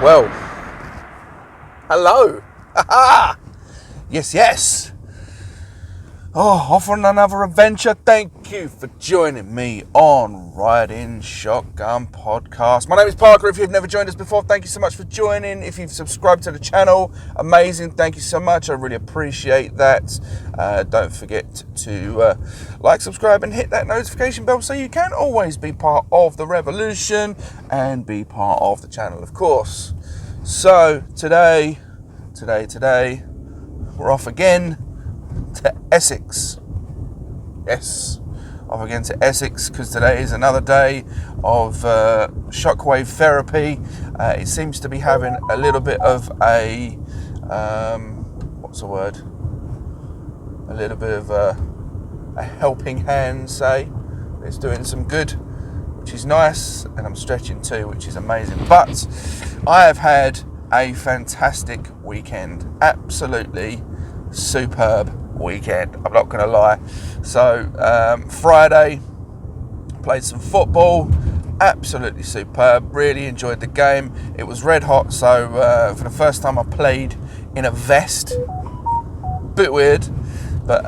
Well, hello. Yes. Off on another adventure. Thank you for joining me on Riding Shotgun Podcast. My name is Parker. If you've never joined us before, thank you so much for joining. If you've subscribed to the channel, amazing. Thank you so much. I really appreciate that. Don't forget to like, subscribe, and hit that notification bell so you can always be part of the revolution and be part of the channel, of course. So today, we're off again to Essex. Yes, off again to Essex because today is another day of shockwave therapy. It seems to be having a little bit of a a little bit of a helping hand, say. It's doing some good, which is nice, and I'm stretching too, which is amazing. But I have had a fantastic weekend, absolutely superb weekend, I'm not going to lie. So Friday, played some football, absolutely superb, really enjoyed the game. It was red hot, so for the first time I played in a vest, bit weird, but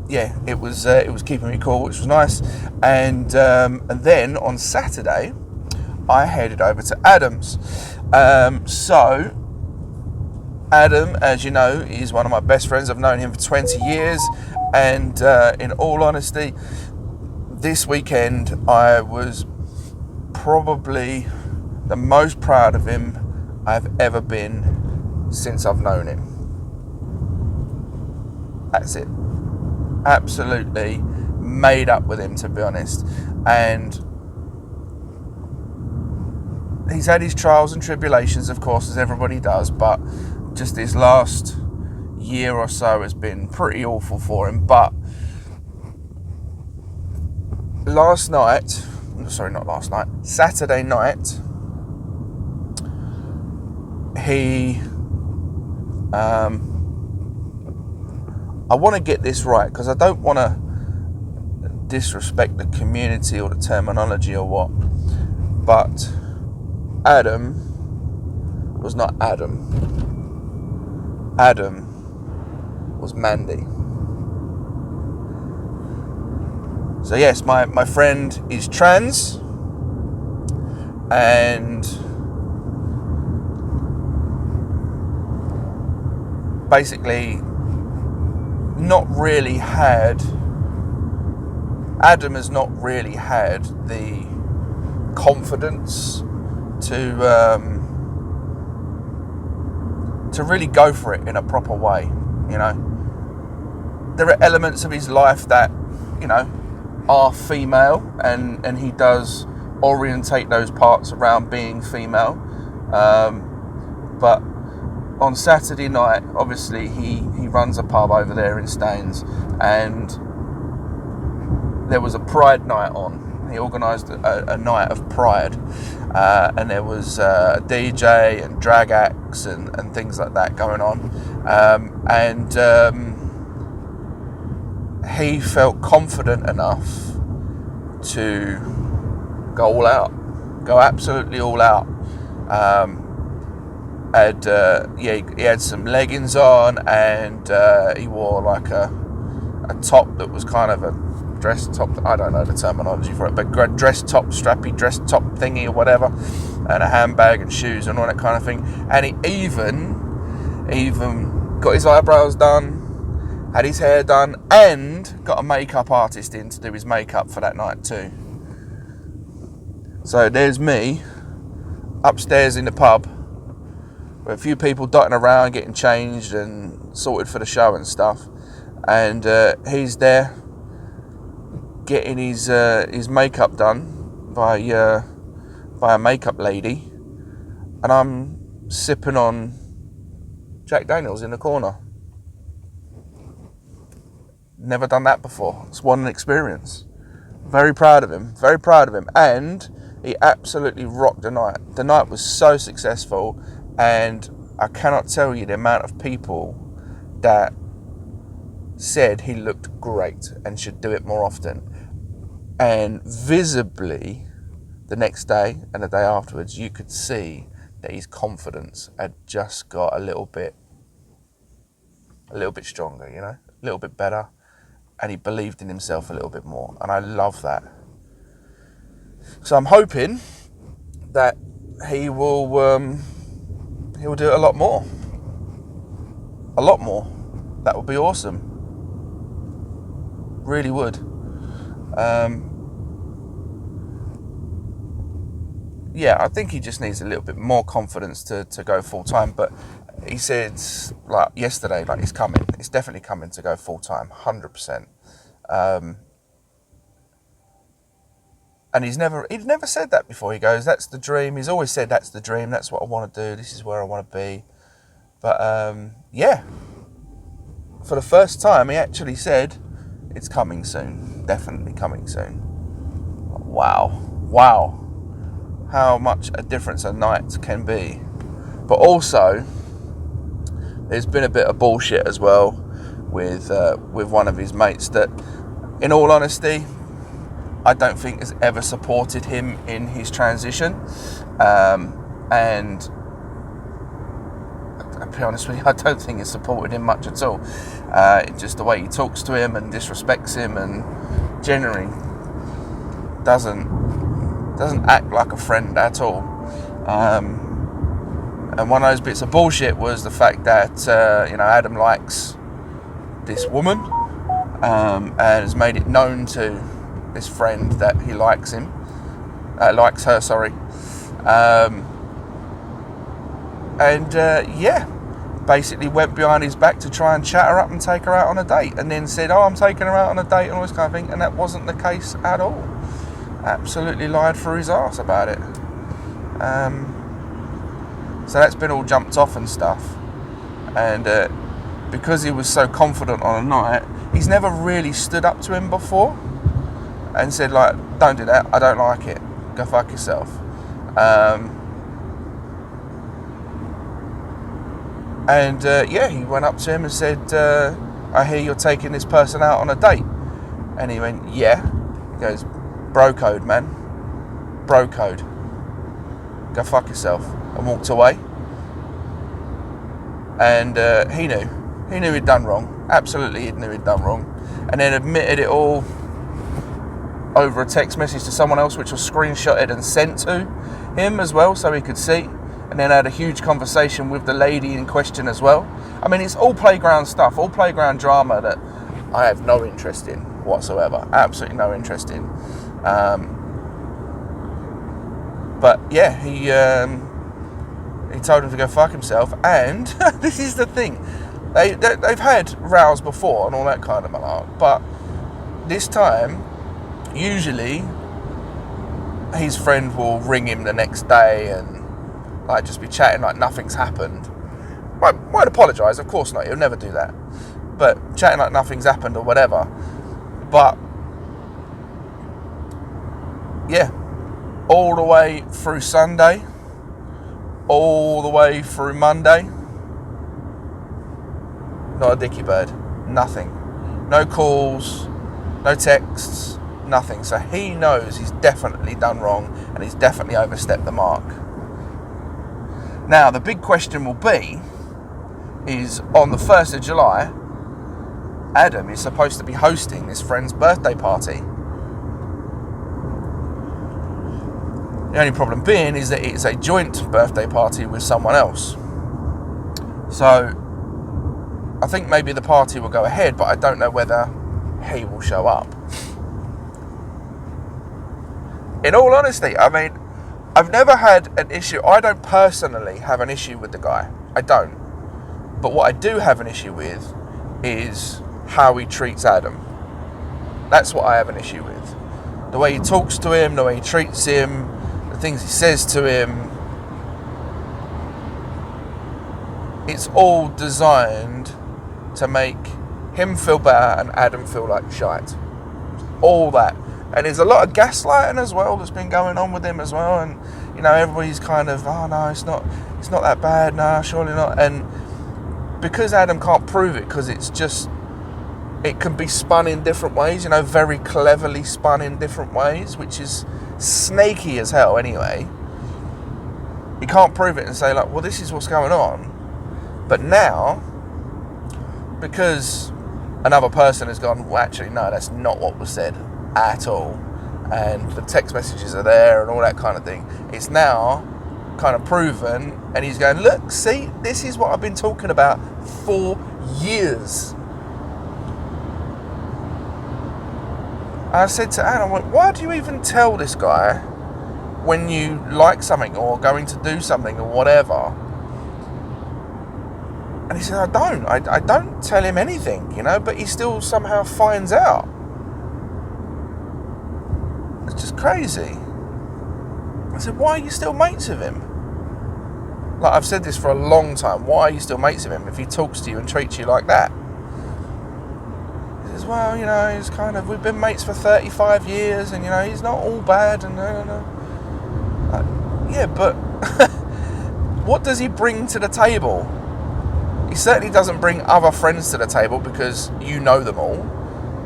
yeah, it was keeping me cool, which was nice. And then on Saturday I headed over to Adams. So Adam, as you know, is one of my best friends. I've known him for 20 years, and in all honesty, this weekend I was probably the most proud of him I've ever been since I've known him. That's it. Absolutely made up with him, to be honest. And he's had his trials and tribulations, of course, as everybody does, but just this last year or so has been pretty awful for him. But Saturday night, he I want to get this right because I don't want to disrespect the community or the terminology or what, but Adam was not Adam. Adam was Mandy. So yes, my friend is trans and basically Adam has not really had the confidence to really go for it in a proper way, you know. There are elements of his life that, you know, are female, and he does orientate those parts around being female. But on Saturday night, obviously, he runs a pub over there in Staines, and there was a Pride night on. He organised a night of Pride, and there was a DJ and drag acts and things like that going on. And he felt confident enough to go all out, go absolutely all out. He had some leggings on, and he wore like a top that was kind of a dress top, I don't know the terminology for it, but dress top, strappy dress top thingy or whatever, and a handbag and shoes and all that kind of thing. And he even got his eyebrows done, had his hair done, and got a makeup artist in to do his makeup for that night too. So there's me upstairs in the pub with a few people dotting around, getting changed and sorted for the show and stuff, and he's there getting his makeup done by a makeup lady, and I'm sipping on Jack Daniels in the corner. Never done that before. It's one experience. Very proud of him, and he absolutely rocked the night. The night was so successful, and I cannot tell you the amount of people that said he looked great and should do it more often. And visibly, the next day and the day afterwards, you could see that his confidence had just got a little bit stronger, you know, a little bit better, and he believed in himself a little bit more, and I love that. So I'm hoping that he will do it a lot more. That would be awesome. Really would. Yeah, I think he just needs a little bit more confidence to go full time. But he said, like yesterday, like it's coming. It's definitely coming to go full time, 100%. And he's never said that before. He goes, that's the dream. He's always said, that's the dream. That's what I want to do. This is where I want to be. But yeah, for the first time, he actually said, it's coming soon. Definitely coming soon. Wow. How much a difference a night can be. But also, there's been a bit of bullshit as well with one of his mates that, in all honesty, I don't think has ever supported him in his transition. And I'll be honest with you, I don't think it's supported him much at all. Just the way he talks to him and disrespects him, and generally doesn't act like a friend at all. And one of those bits of bullshit was the fact that Adam likes this woman, and has made it known to this friend that he likes her. Basically went behind his back to try and chat her up and take her out on a date, and then said, I'm taking her out on a date and all this kind of thing, and that wasn't the case at all. Absolutely lied through his arse about it. So that's been all jumped off and stuff, and because he was so confident on a night, he's never really stood up to him before and said, like, don't do that, I don't like it, go fuck yourself. He went up to him and said, I hear you're taking this person out on a date. And he went, yeah. He goes, bro code, man. Bro code. Go fuck yourself. And walked away. And he knew he'd done wrong. Absolutely, he knew he'd done wrong. And then admitted it all over a text message to someone else, which was screenshotted and sent to him as well, so he could see. And then had a huge conversation with the lady in question as well. I mean, it's all playground stuff, all playground drama that I have no interest in whatsoever. Absolutely no interest in. But yeah, he told him to go fuck himself. And this is the thing, they've had rows before and all that kind of malark, but this time, usually, his friend will ring him the next day and like just be chatting like nothing's happened. Won't apologise, of course not, he'll never do that. But chatting like nothing's happened or whatever. But yeah, all the way through Sunday, all the way through Monday, not a dicky bird, nothing. No calls, no texts, nothing. So he knows he's definitely done wrong and he's definitely overstepped the mark. Now, the big question will be, is on the 1st of July, Adam is supposed to be hosting his friend's birthday party. The only problem being is that it's a joint birthday party with someone else. So, I think maybe the party will go ahead, but I don't know whether he will show up. In all honesty, I mean, I've never had an issue. I don't personally have an issue with the guy. I don't. But what I do have an issue with is how he treats Adam. That's what I have an issue with. The way he talks to him, the way he treats him, the things he says to him. It's all designed to make him feel better and Adam feel like shite. All that. And there's a lot of gaslighting as well that's been going on with him as well. And, everybody's kind of, oh no, it's not that bad, no, surely not. And because Adam can't prove it, because it can be spun in different ways, very cleverly spun in different ways, which is snaky as hell anyway. He can't prove it and say like, well, this is what's going on. But now, because another person has gone, well, actually, no, that's not what was said at all, and the text messages are there and all that kind of thing, it's now kind of proven, and he's going, look, see, this is what I've been talking about for years. I said to Anne, I went, why do you even tell this guy when you like something or going to do something or whatever? And he said, I don't tell him anything, you know, but he still somehow finds out. It's just crazy. I said, why are you still mates with him? Like, I've said this for a long time. Why are you still mates with him if he talks to you and treats you like that? He says, well, you know, he's kind of, we've been mates for 35 years and, you know, he's not all bad and no. Yeah, but what does he bring to the table? He certainly doesn't bring other friends to the table because you know them all.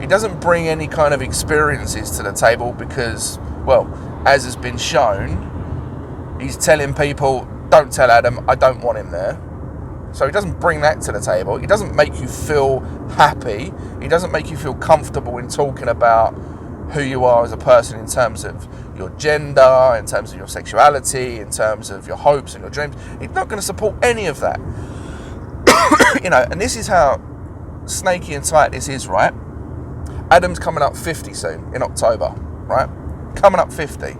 He doesn't bring any kind of experiences to the table because, well, as has been shown, he's telling people, don't tell Adam, I don't want him there. So he doesn't bring that to the table. He doesn't make you feel happy. He doesn't make you feel comfortable in talking about who you are as a person in terms of your gender, in terms of your sexuality, in terms of your hopes and your dreams. He's not going to support any of that. You know, and this is how snaky and tight this is, right? Adam's coming up 50 soon, in October, right? Coming up 50. I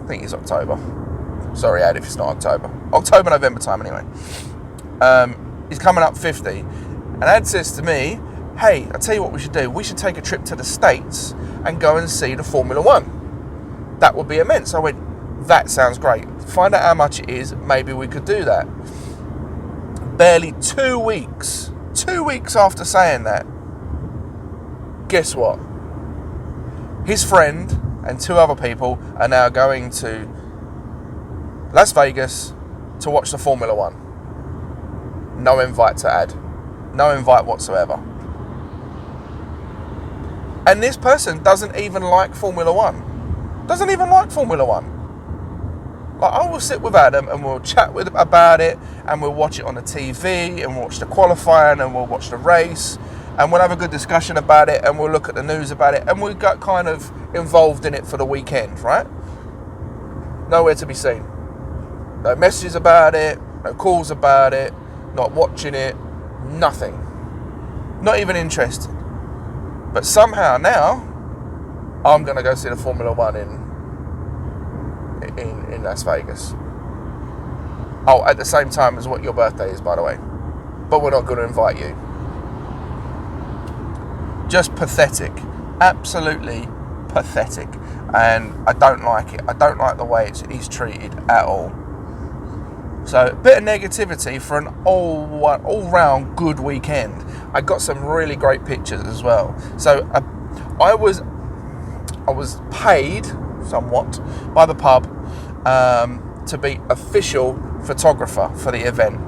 think it's October. Sorry, Ad, if it's not October. October, November time, anyway. He's coming up 50. And Ad says to me, hey, I'll tell you what we should do. We should take a trip to the States and go and see the Formula One. That would be immense. I went, that sounds great. Find out how much it is. Maybe we could do that. Barely 2 weeks after saying that, guess what? His friend and 2 other people are now going to Las Vegas to watch the Formula One. No invite to Ad. No invite whatsoever. And this person doesn't even like Formula One. Doesn't even like Formula One. Like, I will sit with Adam and we'll chat about it, and we'll watch it on the TV, and we'll watch the qualifying, and we'll watch the race, and we'll have a good discussion about it, and we'll look at the news about it, and we got kind of involved in it for the weekend, right? Nowhere to be seen. No messages about it, no calls about it, not watching it, nothing. Not even interested. But somehow now, I'm going to go see the Formula One in Las Vegas. Oh, at the same time as what your birthday is, by the way. But we're not going to invite you. Just pathetic. Absolutely pathetic. And I don't like it. I don't like the way he's treated at all. So, a bit of negativity for an all-round good weekend. I got some really great pictures as well. So, I was paid somewhat by the pub to be official photographer for the event.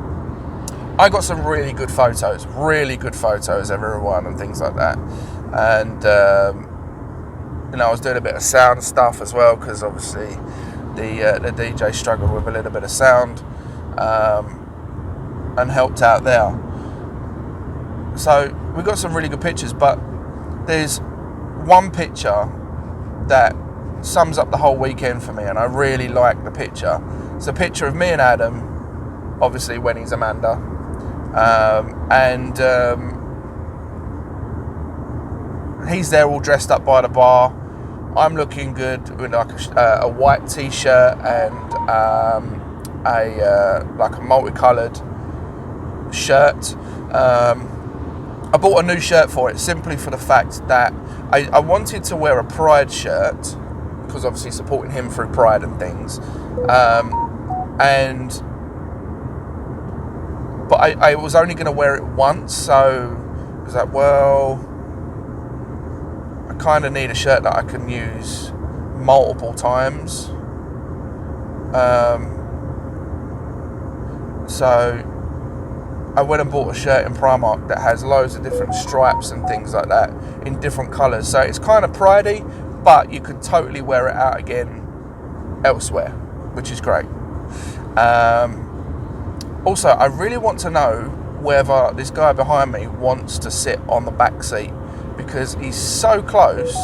I got some really good photos of everyone and things like that. And you know, I was doing a bit of sound stuff as well, because obviously the DJ struggled with a little bit of sound, and helped out there. So we got some really good pictures, but there's one picture that sums up the whole weekend for me, and I really like the picture. It's a picture of me and Adam, obviously when he's Amanda, and he's there all dressed up by the bar. I'm looking good with like a white t-shirt and a multicoloured shirt. I bought a new shirt for it simply for the fact that I wanted to wear a Pride shirt, because obviously supporting him through Pride and things. But I was only going to wear it once, so I was like, well, I kind of need a shirt that I can use multiple times. So I went and bought a shirt in Primark that has loads of different stripes and things like that in different colours. So it's kind of pridey, but you could totally wear it out again elsewhere, which is great. Also, I really want to know whether this guy behind me wants to sit on the back seat, because he's so close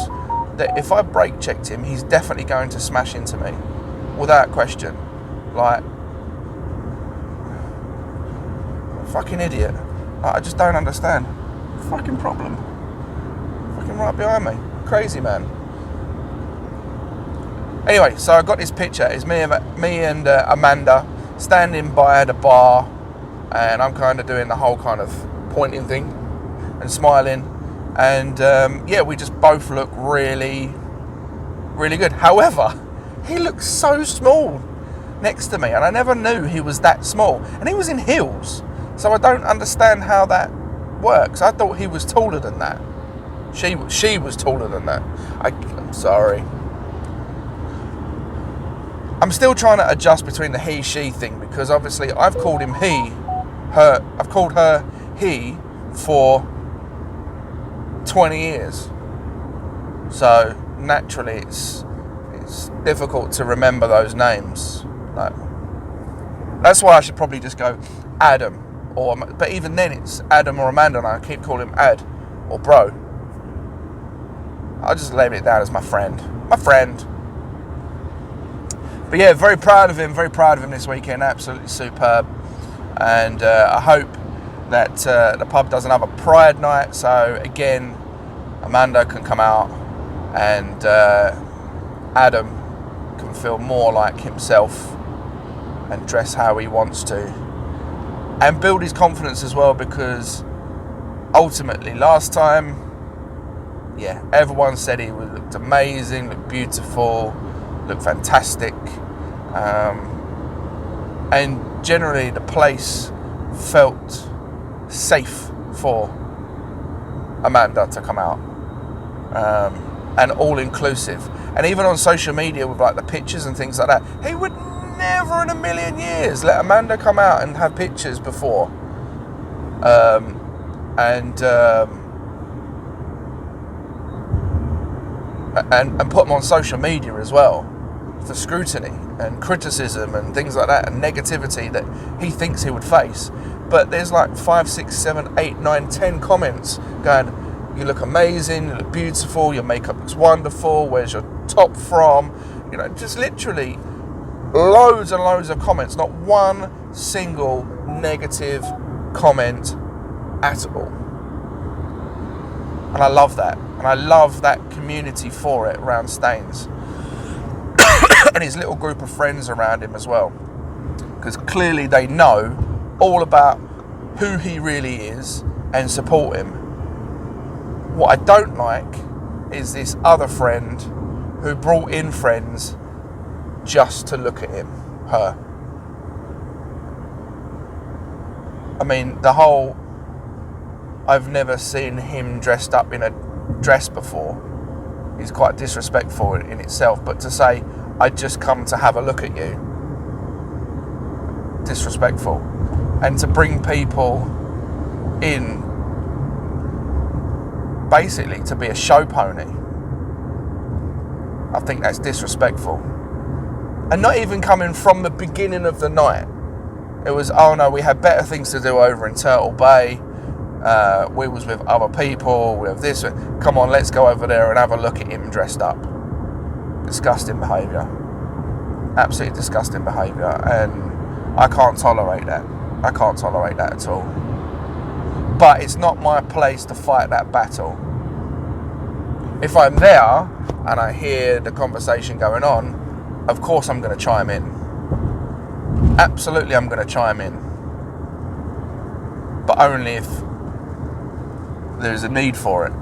that if I brake checked him, he's definitely going to smash into me, without question. Like, fucking idiot. I just don't understand. Fucking problem. Fucking right behind me. Crazy man. Anyway, so I got this picture. It's me and Amanda standing by the bar, and I'm kind of doing the whole kind of pointing thing and smiling, and we just both look really, really good. However, he looks so small next to me, and I never knew he was that small, and he was in heels, so I don't understand how that works. I thought he was taller than that. She was taller than that. I'm sorry. I'm still trying to adjust between the he-she thing, because obviously I've called him her. I've called her he for 20 years. So naturally it's difficult to remember those names. Like, that's why I should probably just go Adam, but even then it's Adam or Amanda, and I keep calling him Ad or bro. I'll just label it down as my friend. But yeah, very proud of him this weekend. Absolutely superb. And I hope that the pub does another Pride night, so again Amanda can come out and Adam can feel more like himself and dress how he wants to, and build his confidence as well, because ultimately last time, everyone said he looked amazing, looked beautiful, looked fantastic, and generally the place felt safe for Amanda to come out, and all inclusive. And even on social media with like the pictures and things like that, he would never in a million years let Amanda come out and have pictures before, and put them on social media as well for scrutiny and criticism and things like that, and negativity that he thinks he would face. But there's like 5, 6, 7, 8, 9, 10 comments going, you look amazing, you look beautiful, your makeup looks wonderful, where's your top from? You know, just literally loads and loads of comments, not one single negative comment at all. And I love that. And I love that community for it around Staines. And his little group of friends around him as well. Because clearly they know all about who he really is and support him. What I don't like is this other friend who brought in friends just to look at her. I mean, the whole, I've never seen him dressed up in a dress before, is quite disrespectful in itself. But to say, I just come to have a look at you, disrespectful. And to bring people in basically to be a show pony, I think that's disrespectful. And not even coming from the beginning of the night. It was, oh no, we had better things to do over in Turtle Bay. We was with other people, we have this. Come on, let's go over there and have a look at him dressed up. Disgusting behaviour. Absolutely disgusting behaviour. And I can't tolerate that. I can't tolerate that at all. But it's not my place to fight that battle. If I'm there and I hear the conversation going on, of course I'm going to chime in. Absolutely I'm going to chime in. But only if there's a need for it.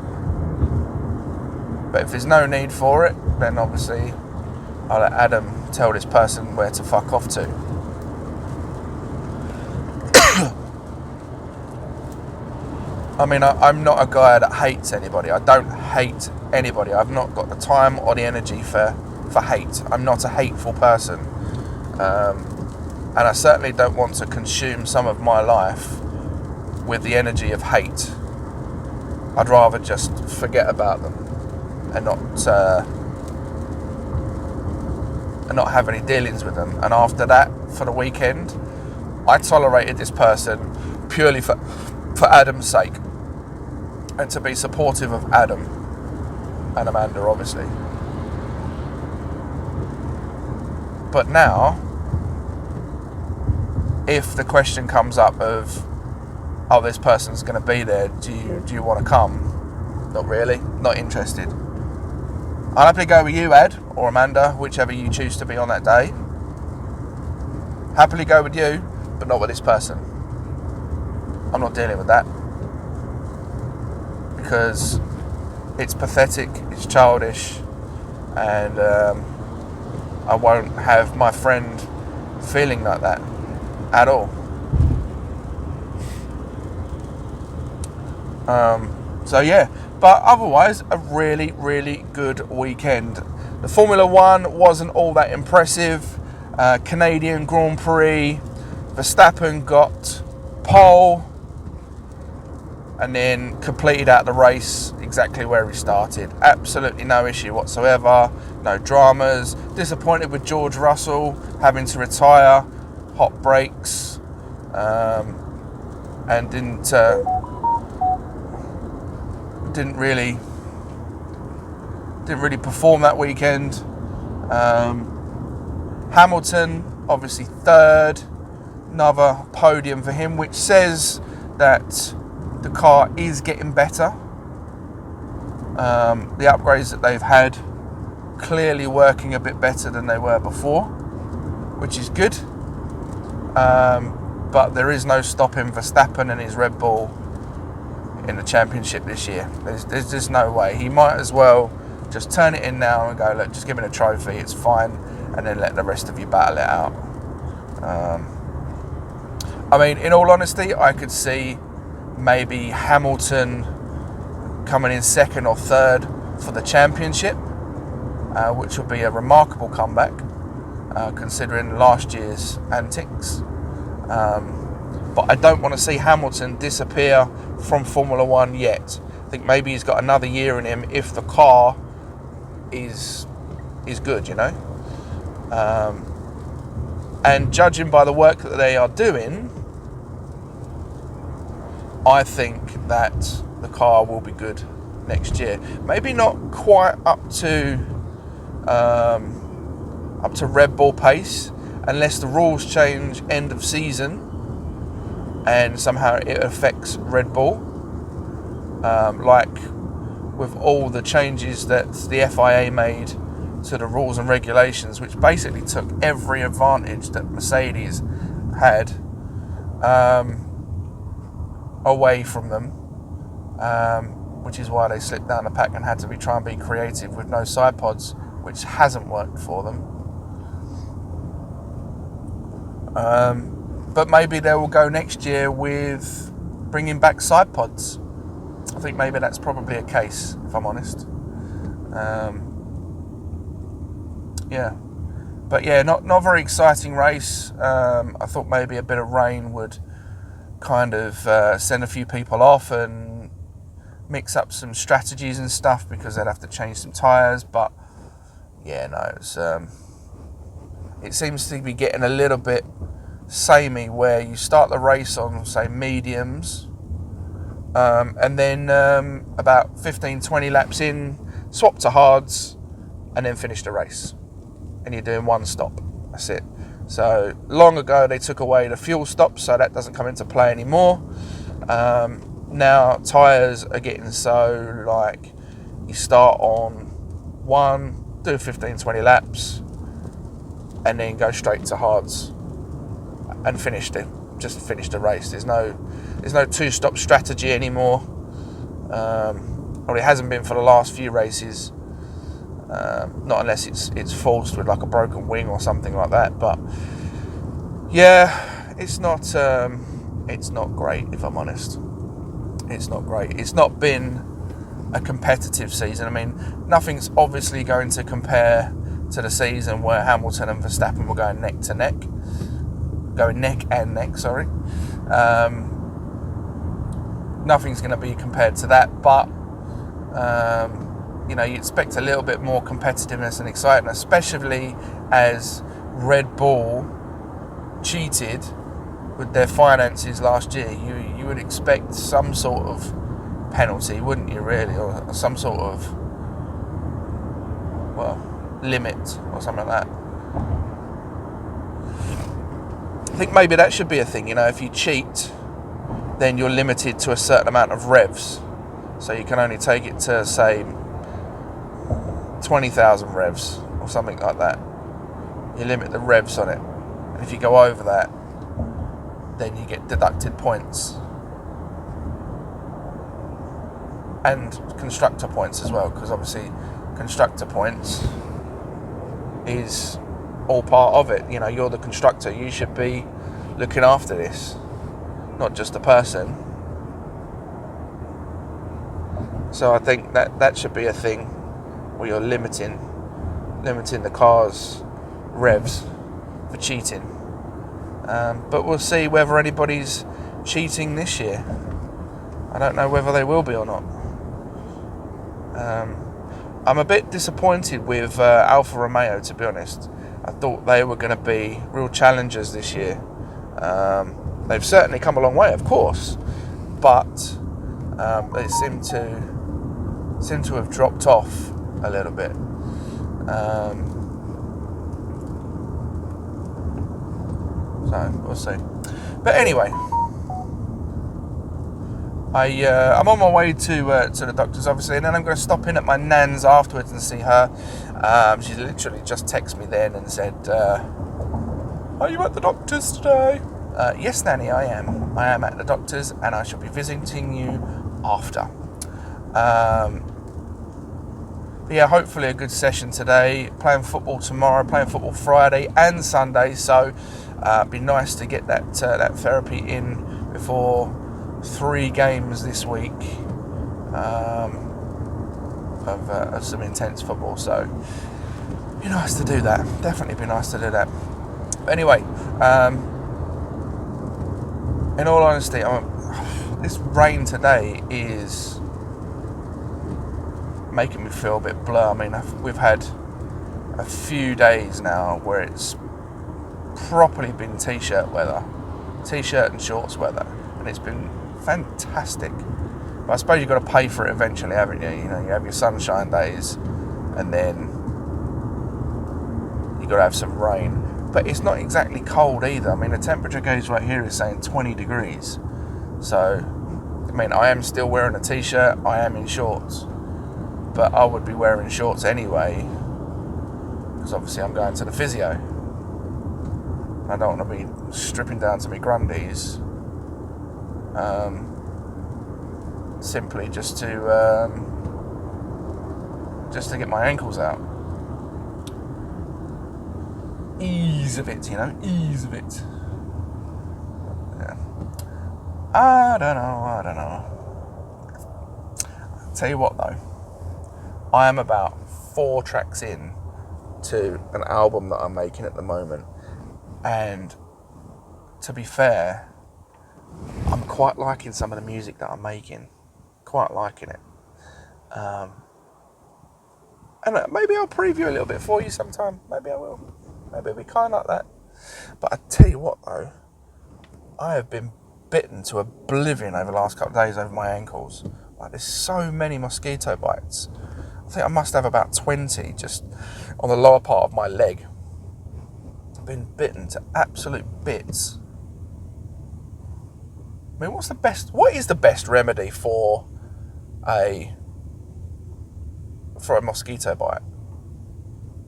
But if there's no need for it, then obviously I'll let Adam tell this person where to fuck off to. I mean, I'm not a guy that hates anybody. I don't hate anybody. I've not got the time or the energy for hate. I'm not a hateful person. And I certainly don't want to consume some of my life with the energy of hate. I'd rather just forget about them and and not have any dealings with them. And after that, for the weekend, I tolerated this person purely for Adam's sake, and to be supportive of Adam and Amanda, obviously. But now, if the question comes up of, oh, this person's going to be there, do you want to come? Not really, not interested. I'll happily go with you, Ed, or Amanda, whichever you choose to be on that day. Happily go with you, but not with this person. I'm not dealing with that. Because it's pathetic, it's childish, and I won't have my friend feeling like that at all. So yeah, but otherwise a really, really good weekend. The Formula 1 wasn't all that impressive. Canadian Grand Prix, Verstappen got pole and then completed out the race exactly where he started. Absolutely no issue whatsoever, no dramas. Disappointed with George Russell having to retire, hot brakes, and didn't really perform that weekend. Hamilton, obviously third, another podium for him, which says that the car is getting better. The upgrades that they've had clearly working a bit better than they were before, which is good. But there is no stopping Verstappen and his Red Bull in the championship this year. There's just no way. He might as well just turn it in now and go, look, just give me the trophy, it's fine, and then let the rest of you battle it out. I mean, in all honesty, I could see maybe Hamilton coming in second or third for the championship, which would be a remarkable comeback, considering last year's antics. But I don't want to see Hamilton disappear from Formula 1 yet. I think maybe he's got another year in him if the car is good, you know. And judging by the work that they are doing, I think that the car will be good next year. Maybe not quite up to Red Bull pace, unless the rules change end of season and somehow it affects Red Bull, like with all the changes that the FIA made to the rules and regulations, which basically took every advantage that Mercedes had away from them, which is why they slipped down the pack and had to try and be creative with no side pods, which hasn't worked for them. But maybe they will go next year with bringing back side pods. I think maybe that's probably a case, if I'm honest. Yeah. But yeah, not a very exciting race. I thought maybe a bit of rain would kind of send a few people off and mix up some strategies and stuff, because they'd have to change some tyres. But yeah, no, it seems to be getting a little bit samey, where you start the race on, say, mediums, and then about 15-20 laps in, swap to hards, and then finish the race. And you're doing one stop. That's it. So long ago they took away the fuel stop, so that doesn't come into play anymore. Now tyres are getting so, like, you start on one, do 15-20 laps, and then go straight to hards and finish the race. There's no two-stop strategy anymore. Well, it hasn't been for the last few races. Not unless it's forced with like a broken wing or something like that. But yeah, it's not great, if I'm honest. It's not great. It's not been a competitive season. I mean, nothing's obviously going to compare to the season where Hamilton and Verstappen were going neck and neck. Sorry. Nothing's going to be compared to that, but you expect a little bit more competitiveness and excitement, especially as Red Bull cheated with their finances last year. You would expect some sort of penalty, wouldn't you, really, or some sort of, limit or something like that. I think maybe that should be a thing. If you cheat, then you're limited to a certain amount of revs, so you can only take it to, say, 20,000 revs or something like that. You limit the revs on it, and if you go over that, then you get deducted points and constructor points as well, because obviously constructor points is all part of it. You're the constructor, you should be looking after this, not just the person. So I think that should be a thing where you're limiting the car's revs for cheating. But we'll see whether anybody's cheating this year. I don't know whether they will be or not. I'm a bit disappointed with Alfa Romeo, to be honest. I thought they were going to be real challengers this year. They've certainly come a long way, of course, but they seem to have dropped off a little bit. So we'll see. But anyway, I'm on my way to the doctor's, obviously, and then I'm going to stop in at my nan's afterwards and see her. She literally just texted me then and said, "Are you at the doctor's today?" Yes, Nanny, I am. I am at the doctor's, and I shall be visiting you after. But yeah, hopefully a good session today. Playing football tomorrow, playing football Friday and Sunday, so it'd be nice to get that therapy in before 3 games this week of some intense football. So be nice to do that. Definitely be nice to do that. But anyway, in all honesty, this rain today is making me feel a bit blur. I mean, we've had a few days now where it's properly been t-shirt and shorts weather, and it's been fantastic. But I suppose you've got to pay for it eventually, haven't you? You have your sunshine days, and then you've got to have some rain. But it's not exactly cold either. I mean, the temperature gauge right here is saying 20 degrees. So, I mean, I am still wearing a t-shirt, I am in shorts. But I would be wearing shorts anyway, because obviously I'm going to the physio. I don't want to be stripping down to my grundies, simply just to get my ankles out. Ease of it, ease of it. Yeah. I don't know. I'll tell you what though, I am about 4 tracks in to an album that I'm making at the moment, and to be fair, I'm quite liking some of the music that I'm making. Quite liking it. And maybe I'll preview a little bit for you sometime. Maybe I will. Maybe it'll be kind of like that. But I tell you what though, I have been bitten to oblivion over the last couple of days over my ankles. Like, there's so many mosquito bites. I think I must have about 20 just on the lower part of my leg. I've been bitten to absolute bits. I mean, what is the best remedy for a mosquito bite?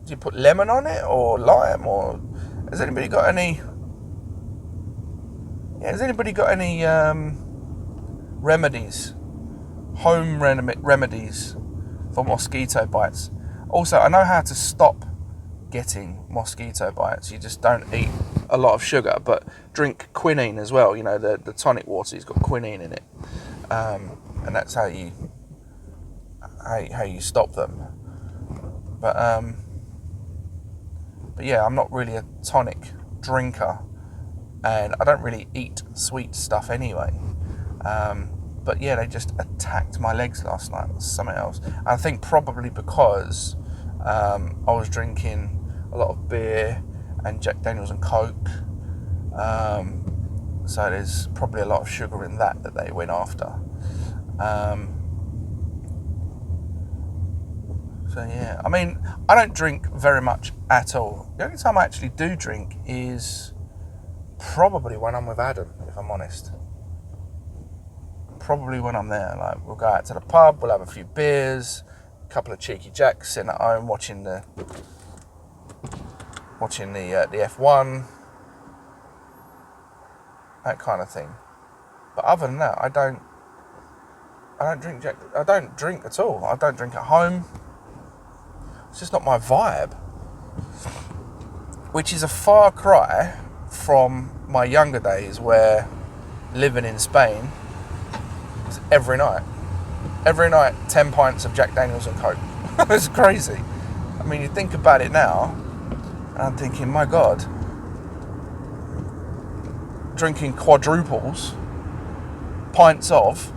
Do you put lemon on it or lime, or has anybody got any remedies, home remedies for mosquito bites? Also, I know how to stop getting mosquito bites. You just don't eat a lot of sugar, but drink quinine as well. The tonic water's got quinine in it, and that's how you stop them. But yeah, I'm not really a tonic drinker, and I don't really eat sweet stuff anyway. But yeah, they just attacked my legs last night. It was something else. And I think probably because I was drinking a lot of beer and Jack Daniels and Coke. So there's probably a lot of sugar in that they went after. So yeah, I mean, I don't drink very much at all. The only time I actually do drink is probably when I'm with Adam, if I'm honest. Probably when I'm there. Like, we'll go out to the pub, we'll have a few beers, a couple of cheeky jacks, sitting at home watching the F1, that kind of thing. But other than that, I don't drink Jack. I don't drink at all. I don't drink at home. It's just not my vibe. Which is a far cry from my younger days, where living in Spain was every night 10 pints of Jack Daniels and Coke. It's crazy. I mean, you think about it now, and I'm thinking, my God, drinking quadruples, pints of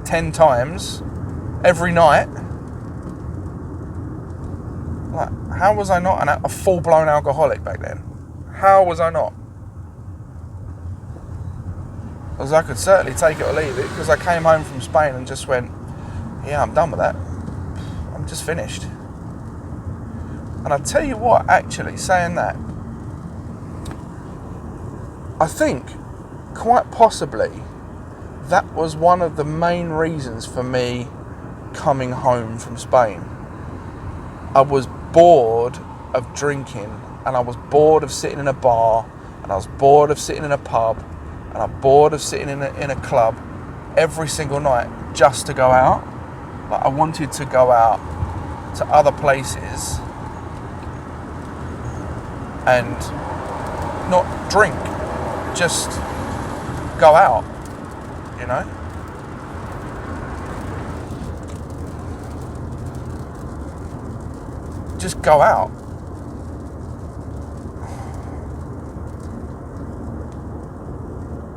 10 times every night. Like, how was I not a full-blown alcoholic back then? How was I not? Because I could certainly take it or leave it, because I came home from Spain and just went, yeah, I'm done with that. I'm just finished. And I tell you what, actually, saying that, I think, quite possibly, that was one of the main reasons for me coming home from Spain. I was bored of drinking, and I was bored of sitting in a bar, and I was bored of sitting in a pub, and I'm bored of sitting in a club every single night just to go out. Like, I wanted to go out to other places and not drink, just go out, you know? Just go out.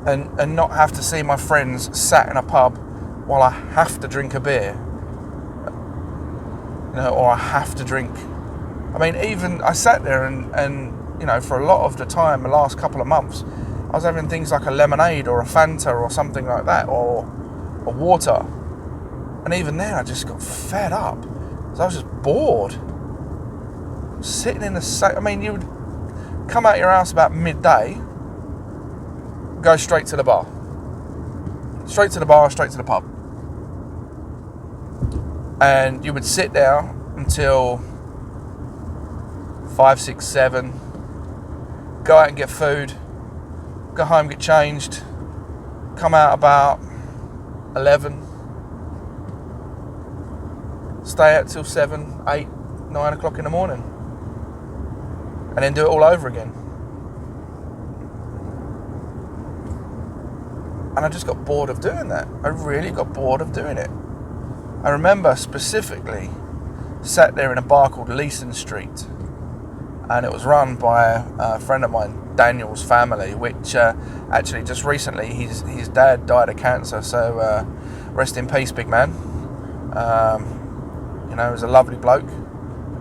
And not have to see my friends sat in a pub while I have to drink a beer. You know, or I have to drink. I mean, even I sat there and you know, for a lot of the time, the last couple of months, I was having things like a lemonade or a Fanta or something like that, or water. And even then, I just got fed up. So I was just bored. Sitting in the same... I mean, you would come out your house about midday, go straight to the bar. Straight to the bar, straight to the pub. And you would sit there until 5, 6, 7, go out and get food, go home, get changed, come out about 11, stay out till 7, 8, 9 o'clock in the morning, and then do it all over again. And I just got bored of doing that. I really got bored of doing it. I remember specifically sat there in a bar called Leeson Street, and it was run by a friend of mine, Daniel's family, which actually just recently his dad died of cancer, so rest in peace, big man. You know, he was a lovely bloke,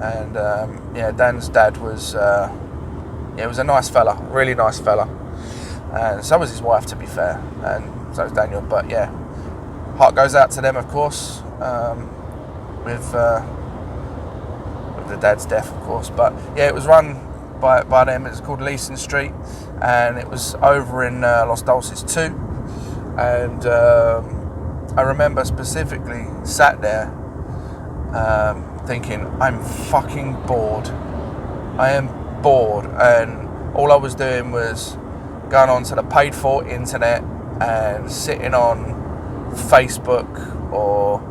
and yeah, Dan's dad was was a nice fella, really nice fella, and so was his wife, to be fair, and so was Daniel. But yeah, heart goes out to them, of course, with the dad's death, of course. But yeah, it was run by them. It was called Leeson Street, and it was over in Los Dulces too. And I remember specifically sat there thinking, I'm fucking bored. I am bored, and all I was doing was going onto the paid for internet and sitting on Facebook or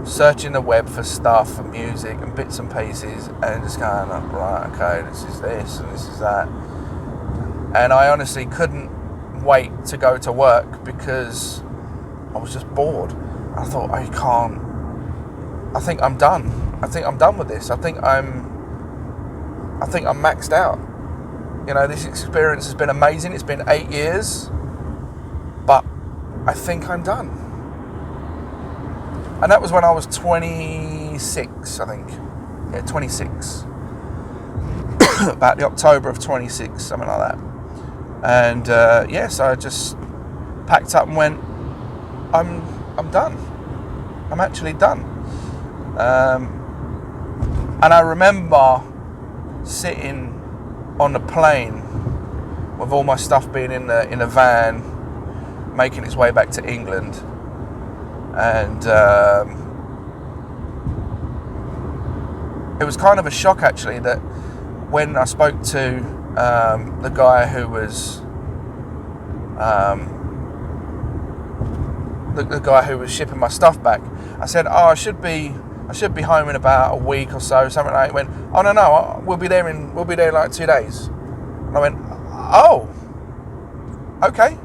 searching the web for stuff and music and bits and pieces, and just going, oh, right, okay, this is this and this is that. And I honestly couldn't wait to go to work because I was just bored. I thought, I think I'm done. I think I'm done with this. I think I'm maxed out. You know, this experience has been amazing. It's been 8 years, but I think I'm done. And that was when I was 26, I think. Yeah, 26. About the October of 26, something like that. And so I just packed up and went, I'm done. I'm actually done. And I remember sitting on the plane with all my stuff being in a van, making its way back to England. And it was kind of a shock, actually, that when I spoke to the guy who was the guy who was shipping my stuff back, I said, "Oh, I should be home in about a week or so, something like that." He went, "Oh no, we'll be there in like 2 days." And I went, "Oh, okay,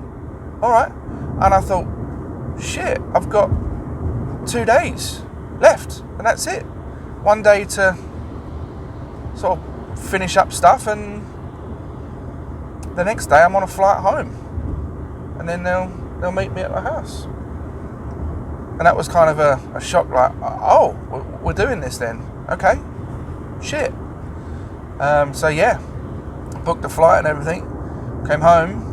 all right." And I thought, shit, I've got 2 days left, and that's it. 1 day to sort of finish up stuff, and the next day I'm on a flight home, and then they'll meet me at my house. And that was kind of a shock, like, oh, we're doing this then, okay, shit. So yeah, booked the flight and everything, came home,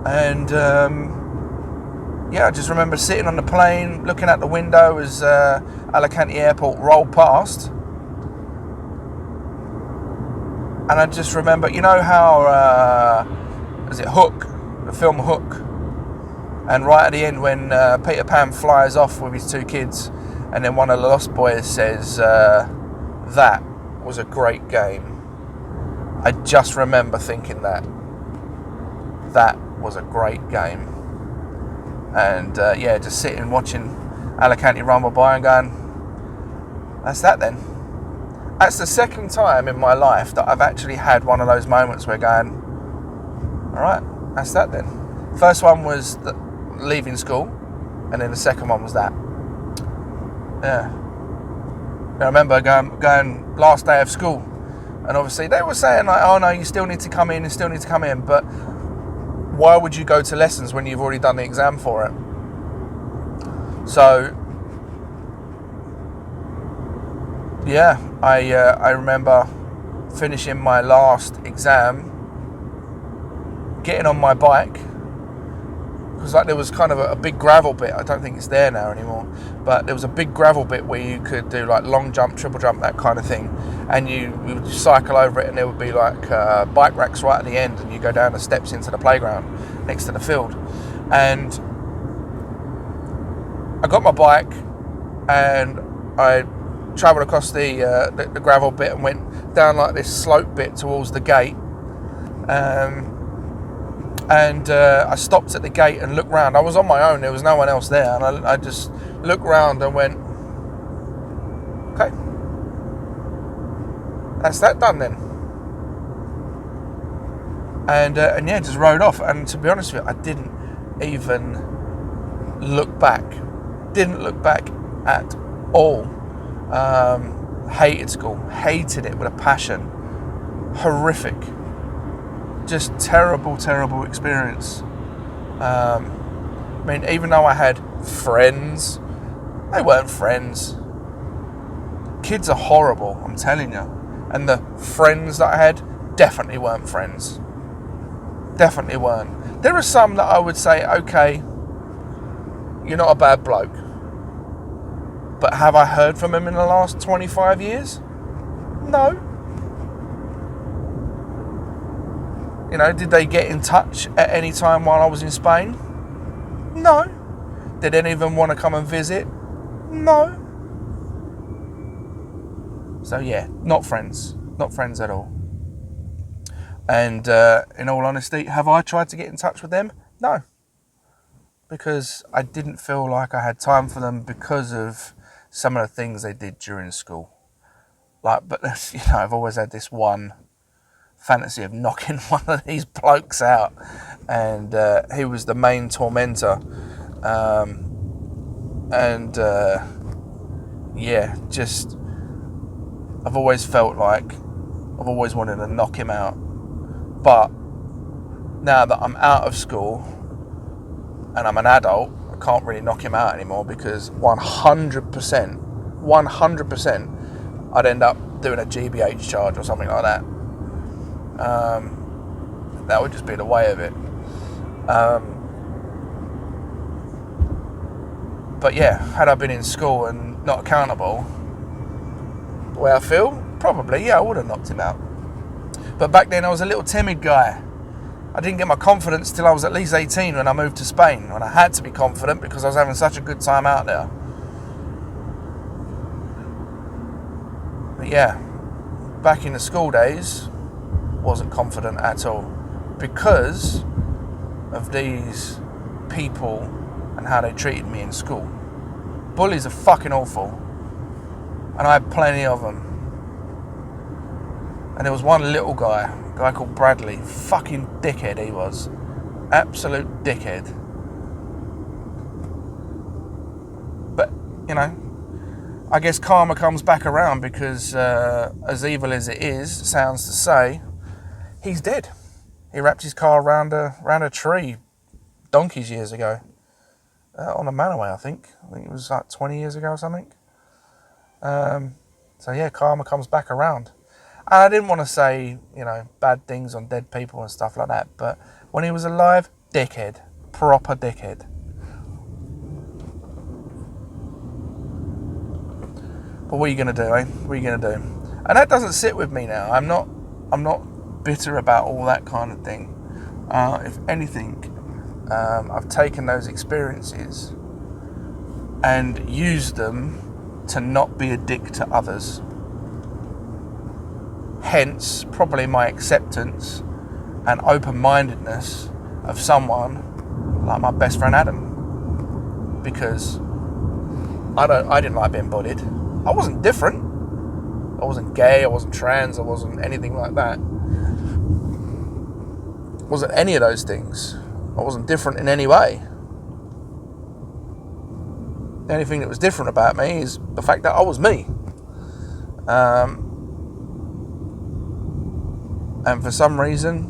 and I just remember sitting on the plane, looking out the window as Alicante Airport rolled past. And I just remember, you know how, is it Hook, the film Hook? And right at the end when Peter Pan flies off with his 2 kids, and then one of the Lost Boys says, that was a great game. I just remember thinking that was a great game. And just sitting watching Alicante rumble by and going, that's that then. That's the second time in my life that I've actually had one of those moments where going, all right, that's that then. First one was leaving school, and then the second one was that. Yeah. I remember going last day of school, and obviously they were saying like, oh no, you still need to come in, but why would you go to lessons when you've already done the exam for it? So yeah, I remember finishing my last exam, getting on my bike, because like there was kind of a big gravel bit. I don't think it's there now anymore, but there was a big gravel bit where you could do like long jump, triple jump, that kind of thing, and you would cycle over it, and there would be like bike racks right at the end, and you go down the steps into the playground next to the field. And I got my bike and I travelled across the gravel bit and went down like this slope bit towards the gate, and I stopped at the gate and looked round. I was on my own, there was no one else there, and I just looked round and went, okay, that's that done then. And just rode off. And to be honest with you, I didn't even look back at all. Hated school, hated it with a passion, horrific, just terrible experience. I mean, even though I had friends, they weren't friends. Kids are horrible, I'm telling you. And the friends that I had definitely weren't friends. Definitely weren't. There are some that I would say, okay, you're not a bad bloke. But have I heard from him in the last 25 years? No. You know, did they get in touch at any time while I was in Spain? No. Did any of them want to come and visit? No. So yeah, not friends. Not friends at all. And in all honesty, have I tried to get in touch with them? No. Because I didn't feel like I had time for them because of some of the things they did during school. Like, but you know, I've always had this one fantasy of knocking one of these blokes out, and he was the main tormentor. Just I've always felt like I've always wanted to knock him out. But now that I'm out of school and I'm an adult, can't really knock him out anymore, because 100%, I'd end up doing a GBH charge or something like that. That would just be the way of it. But yeah, had I been in school and not accountable, the way I feel, probably, yeah, I would have knocked him out. But back then I was a little timid guy. I didn't get my confidence till I was at least 18 when I moved to Spain, when I had to be confident because I was having such a good time out there. But yeah, back in the school days, wasn't confident at all because of these people and how they treated me in school. Bullies are fucking awful, and I had plenty of them. And there was one little guy, a guy called Bradley, fucking dickhead he was, absolute dickhead. But, you know, I guess karma comes back around, because as evil as it is, sounds to say, he's dead. He wrapped his car around a tree donkeys years ago. On a manaway, I think it was like 20 years ago or something. So yeah, karma comes back around. And I didn't want to say, you know, bad things on dead people and stuff like that, but when he was alive, dickhead, proper dickhead. But what are you going to do, eh? What are you going to do? And that doesn't sit with me now. I'm not bitter about all that kind of thing. If anything, I've taken those experiences and used them to not be a dick to others. Hence, probably my acceptance and open-mindedness of someone like my best friend Adam. Because I didn't like being bullied. I wasn't different. I wasn't gay, I wasn't trans, I wasn't anything like that. I wasn't any of those things. I wasn't different in any way. The only thing that was different about me is the fact that I was me. And for some reason,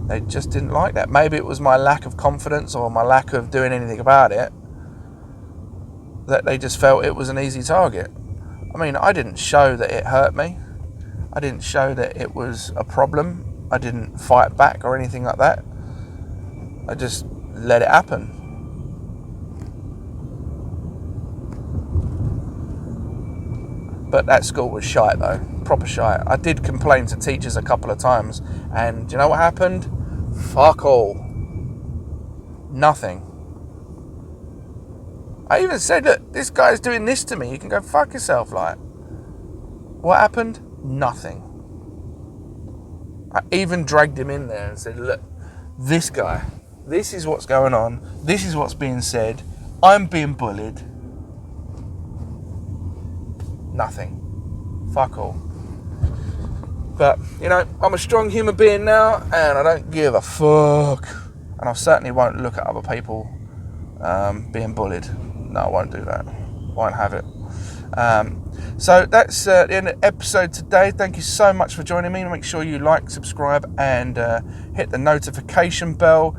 they just didn't like that. Maybe it was my lack of confidence or my lack of doing anything about it, that they just felt it was an easy target. I mean, I didn't show that it hurt me. I didn't show that it was a problem. I didn't fight back or anything like that. I just let it happen. But that school was shite though, proper shite. I did complain to teachers a couple of times, and do you know what happened? Fuck all. Nothing. I even said, look, this guy's doing this to me, you can go fuck yourself, like. What happened? Nothing. I even dragged him in there and said, look, this guy, this is what's going on, this is what's being said, I'm being bullied. Nothing. Fuck all. But, you know, I'm a strong human being now, and I don't give a fuck. And I certainly won't look at other people being bullied. No, I won't do that. Won't have it. So that's the end of the episode today. Thank you so much for joining me. Make sure you like, subscribe, and hit the notification bell.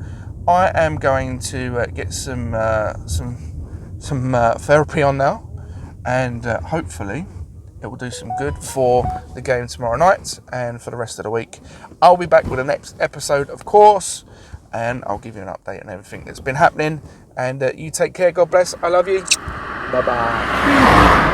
I am going to get some therapy on now, and hopefully it will do some good for the game tomorrow night and for the rest of the week. I'll be back with the next episode, of course, and I'll give you an update on everything that's been happening. And you take care. God bless. I love you. Bye-bye.